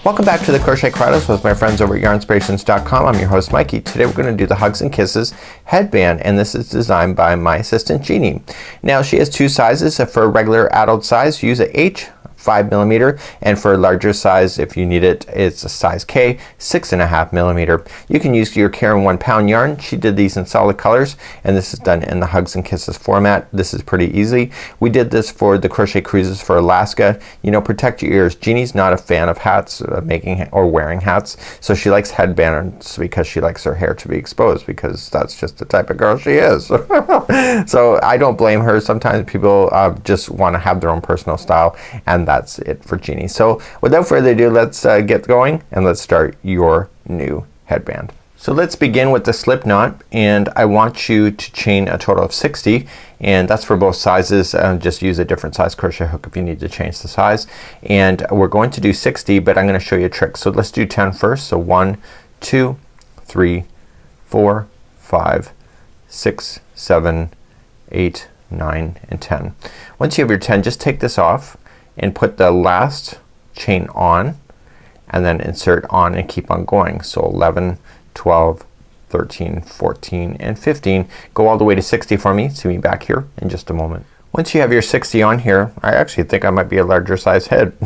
Welcome back to the Crochet Crowdhouse with my friends over at yarnspirations.com. I'm your host Mikey. Today we're going to do the Hugs and Kisses headband, and this is designed by my assistant Jeannie. Now she has two sizes. For a regular adult size, use a H 5mm, and for a larger size, if you need it, it's a size K 6.5mm. You can use your Caron 1 Pound yarn. She did these in solid colors, and this is done in the Hugs and Kisses format. This is pretty easy. We did this for the crochet cruises for Alaska. You know, protect your ears. Jeannie's not a fan of hats, making or wearing hats, so she likes headbands because she likes her hair to be exposed, because that's just the type of girl she is. So I don't blame her. Sometimes people just want to have their own personal style, and that's it for Jeannie. So without further ado, let's get going and let's start your new headband. So let's begin with the slip knot, and I want you to chain a total of 60, and that's for both sizes. Just use a different size crochet hook if you need to change the size. And we're going to do 60, but I'm going to show you a trick. So let's do 10 first. So 1, 2, 3, 4, 5, 6, 7, 8, 9, and 10. Once you have your 10, just take this off and put the last chain on, and then insert on and keep on going. So 11, 12, 13, 14, and 15. Go all the way to 60 for me. See me back here in just a moment. Once you have your 60 on here, I actually think I might be a larger size head.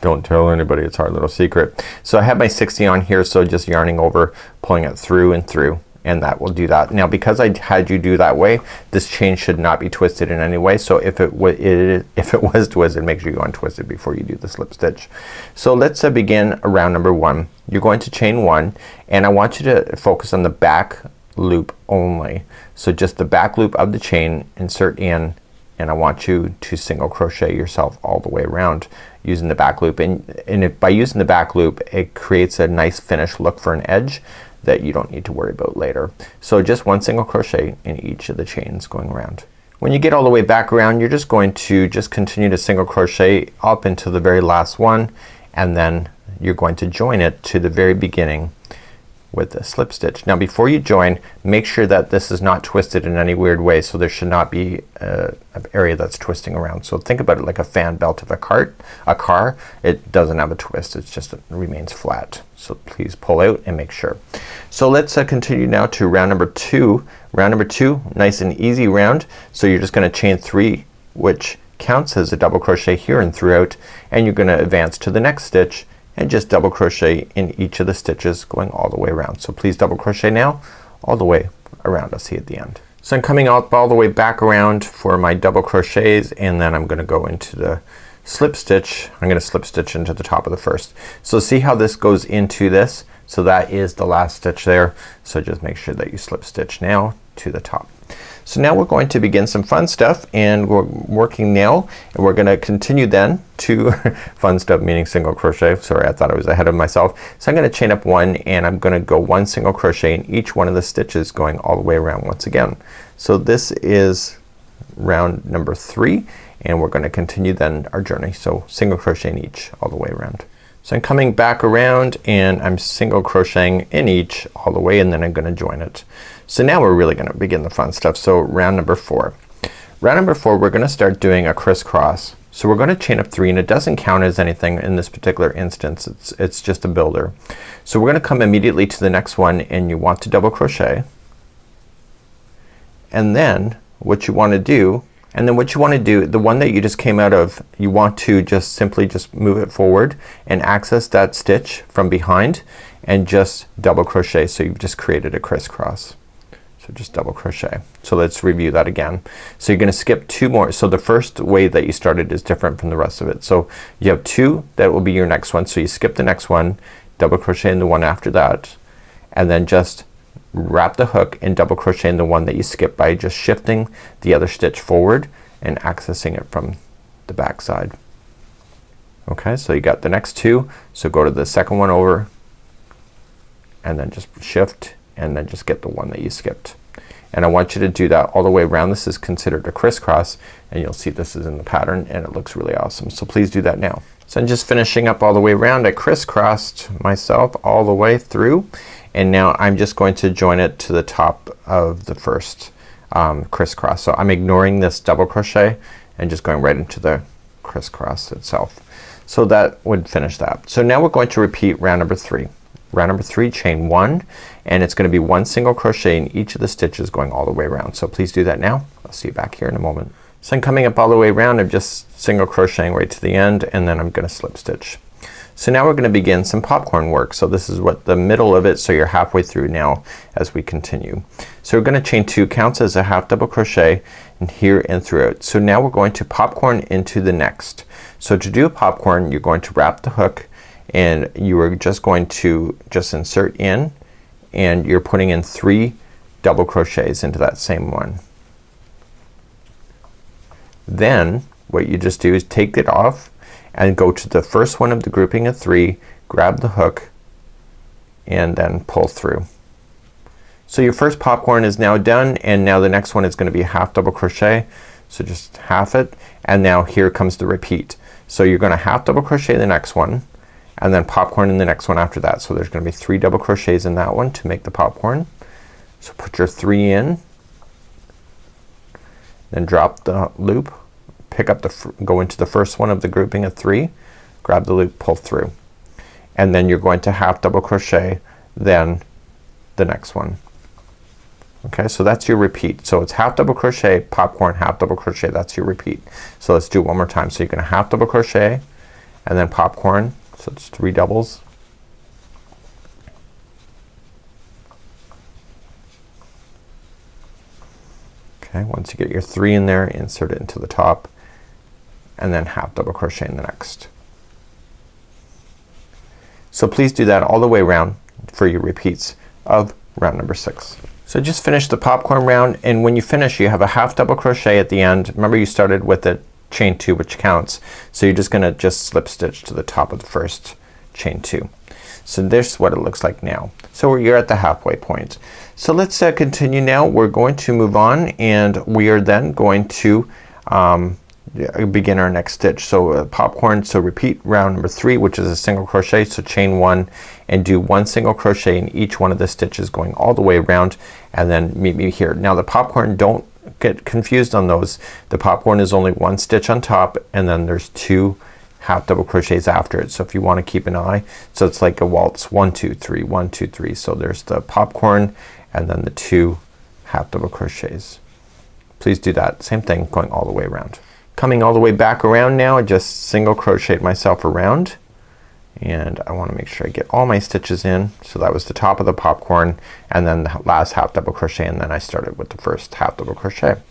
Don't tell anybody, it's our little secret. So I have my 60 on here, so just yarning over, pulling it through and through, and that will do that. Now because I had you do that way, this chain should not be twisted in any way. So if it was twisted, make sure you untwist it before you do the slip stitch. So let's begin round number 1. You're going to chain 1, and I want you to focus on the back loop only. So just the back loop of the chain, insert in, and I want you to single crochet yourself all the way around using the back loop. And by using the back loop, it creates a nice finished look for an edge that you don't need to worry about later. So just one single crochet in each of the chains going around. When you get all the way back around, you're just going to continue to single crochet up into the very last one, and then you're going to join it to the very beginning with a slip stitch. Now before you join, make sure that this is not twisted in any weird way. So there should not be an area that's twisting around. So think about it like a fan belt of a car. It doesn't have a twist. It's just, it remains flat. So please pull out and make sure. So let's continue now to round number 2. Round number 2, nice and easy round. So you're just gonna chain 3, which counts as a double crochet here and throughout, and you're gonna advance to the next stitch and just double crochet in each of the stitches going all the way around. So please double crochet now all the way around. I'll see you at the end. So I'm coming up all the way back around for my double crochets, and then I'm gonna go into the slip stitch. I'm gonna slip stitch into the top of the first. So see how this goes into this? So that is the last stitch there. So just make sure that you slip stitch now to the top. So now we're going to begin some fun stuff, and we're working now, and we're gonna continue then to fun stuff meaning single crochet. Sorry, I thought I was ahead of myself. So I'm gonna chain up 1, and I'm gonna go 1 single crochet in each one of the stitches going all the way around once again. So this is round number 3, and we're gonna continue then our journey. So single crochet in each all the way around. So I'm coming back around, and I'm single crocheting in each all the way, and then I'm gonna join it. So now we're really gonna begin the fun stuff. So round number 4. Round number 4, we're gonna start doing a crisscross. So we're gonna chain up 3, and it doesn't count as anything in this particular instance. It's just a builder. So we're gonna come immediately to the next one, and you want to double crochet, and then what you want to do, the one that you just came out of, you want to just simply move it forward and access that stitch from behind and just double crochet. So you've just created a crisscross. So just double crochet. So let's review that again. So you're gonna skip 2 more. So the first way that you started is different from the rest of it. So you have 2 that will be your next one. So you skip the next one, double crochet in the one after that, and then just wrap the hook and double crochet in the one that you skipped by just shifting the other stitch forward and accessing it from the back side. Okay, so you got the next 2. So go to the second one over, and then just shift, and then just get the one that you skipped. And I want you to do that all the way around. This is considered a crisscross, and you'll see this is in the pattern, and it looks really awesome. So please do that now. So I'm just finishing up all the way around. I crisscrossed myself all the way through, and now I'm just going to join it to the top of the first crisscross. So I'm ignoring this double crochet and just going right into the crisscross itself. So that would finish that. So now we're going to repeat round number 3. Round number 3, chain 1, and it's gonna be 1 single crochet in each of the stitches going all the way around. So please do that now. I'll see you back here in a moment. So I'm coming up all the way around. I'm just single crocheting right to the end, and then I'm gonna slip stitch. So now we're gonna begin some popcorn work. So this is what the middle of it, so you're halfway through now as we continue. So we're gonna chain 2, counts as a half double crochet in here and through it. So now we're going to popcorn into the next. So to do a popcorn, you're going to wrap the hook, and you are just going to just insert in, and you're putting in 3 double crochets into that same one. Then what you just do is take it off and go to the first one of the grouping of 3, grab the hook, and then pull through. So your first popcorn is now done, and now the next one is gonna be a half double crochet. So just half it, and now here comes the repeat. So you're gonna half double crochet the next one, and then popcorn in the next one after that. So there's gonna be 3 double crochets in that one to make the popcorn. So put your 3 in, then drop the loop, pick up go into the first one of the grouping of 3, grab the loop, pull through, and then you're going to half double crochet then the next one. Okay, so that's your repeat. So it's half double crochet, popcorn, half double crochet. That's your repeat. So let's do it one more time. So you're gonna half double crochet and then popcorn. So it's 3 doubles. Okay, once you get your 3 in there, insert it into the top, and then half double crochet in the next. So please do that all the way around for your repeats of round number 6. So just finish the popcorn round, and when you finish you have a half double crochet at the end. Remember you started with the chain 2, which counts. So you're just gonna just slip stitch to the top of the first chain 2. So this is what it looks like now. So you're at the halfway point. So let's continue now. We're going to move on, and we are then going to begin our next stitch. So popcorn, so repeat round number 3, which is a single crochet. So chain 1 and do 1 single crochet in each one of the stitches going all the way around, and then meet me here. Now the popcorn, don't get confused on those. The popcorn is only 1 stitch on top, and then there's 2 half double crochets after it. So if you want to keep an eye, so it's like a waltz, 1 2 3 1 2 3. So there's the popcorn and then the 2 half double crochets. Please do that same thing going all the way around. Coming all the way back around now, I just single crocheted myself around, and I want to make sure I get all my stitches in. So that was the top of the popcorn, and then the last half double crochet, and then I started with the first half double crochet.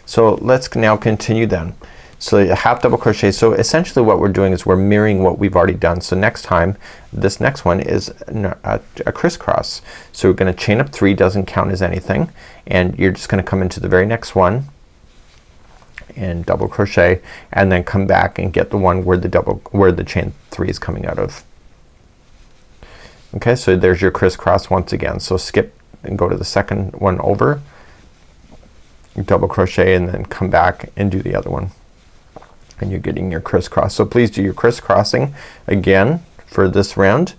So let's now continue then. So a half double crochet. So essentially what we're doing is we're mirroring what we've already done. So next time, this next one is a crisscross. So we're gonna chain up 3, doesn't count as anything, and you're just gonna come into the very next one and double crochet, and then come back and get the one where the chain 3 is coming out of. Okay, so there's your crisscross once again. So skip and go to the second one over, double crochet, and then come back and do the other one, and you're getting your crisscross. So please do your crisscrossing again for this round,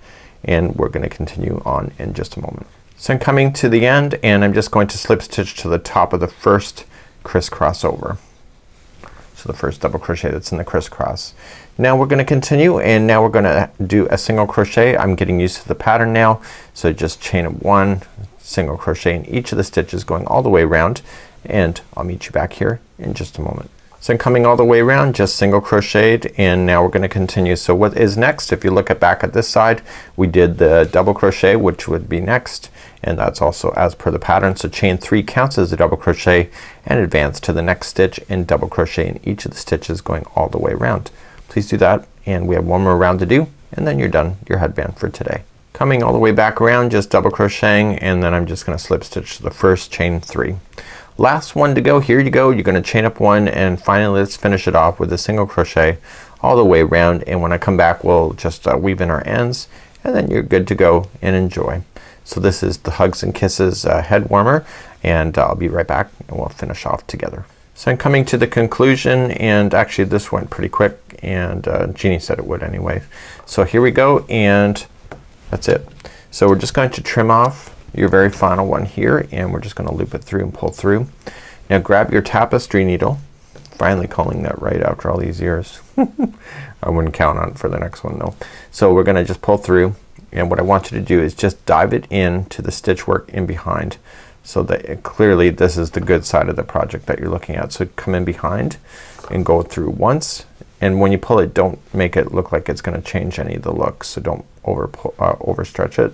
and we're gonna continue on in just a moment. So I'm coming to the end, and I'm just going to slip stitch to the top of the first crisscross over. So the first double crochet that's in the crisscross. Now we're gonna continue, and now we're gonna do a single crochet. I'm getting used to the pattern now, so just chain up 1 single crochet in each of the stitches going all the way around, and I'll meet you back here in just a moment. So I'm coming all the way around, just single crocheted, and now we're gonna continue. So what is next, if you look back at this side, we did the double crochet, which would be next, and that's also as per the pattern. So chain 3 counts as a double crochet, and advance to the next stitch and double crochet in each of the stitches going all the way around. Please do that, and we have one more round to do, and then you're done your headband for today. Coming all the way back around, just double crocheting, and then I'm just gonna slip stitch to the first chain 3. Last one to go. Here you go. You're gonna chain up 1, and finally let's finish it off with a single crochet all the way around, and when I come back we'll just weave in our ends, and then you're good to go and enjoy. So this is the Hugs and Kisses head warmer, and I'll be right back and we'll finish off together. So I'm coming to the conclusion, and actually this went pretty quick, and Jeannie said it would anyway. So here we go, and that's it. So we're just going to trim off your very final one here, and we're just gonna loop it through and pull through. Now grab your tapestry needle, finally calling that right after all these years. I wouldn't count on it for the next one though. So we're gonna just pull through, and what I want you to do is just dive it in to the stitch work in behind, so that clearly this is the good side of the project that you're looking at. So come in behind and go through once, and when you pull it, don't make it look like it's gonna change any of the looks, so don't overstretch it.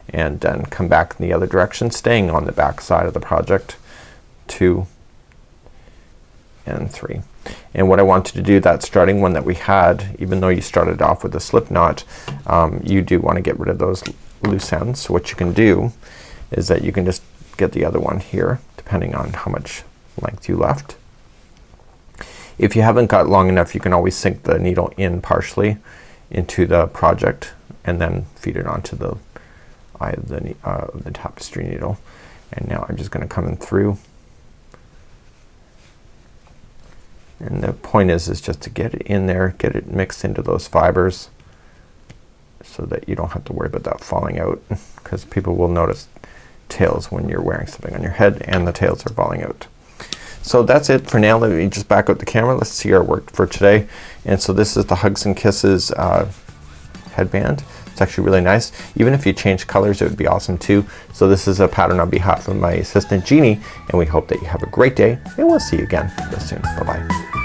And then come back in the other direction, staying on the back side of the project. 2 and 3. And what I want you to do, that starting one that we had, even though you started off with a slip knot, you do want to get rid of those loose ends. So what you can do is that you can just get the other one here, depending on how much length you left. If you haven't got long enough, you can always sink the needle in partially into the project and then feed it onto the eye of the tapestry needle. And now I'm just gonna come in through, and the point is just to get it in there, get it mixed into those fibers, so that you don't have to worry about that falling out, because people will notice tails when you're wearing something on your head and the tails are falling out. So that's it for now. Let me just back out the camera. Let's see our work for today. And so this is the Hugs and Kisses headband. It's actually really nice. Even if you change colors, it would be awesome too. So this is a pattern on behalf of my assistant Jeannie, and we hope that you have a great day, and we'll see you again real soon. Bye bye.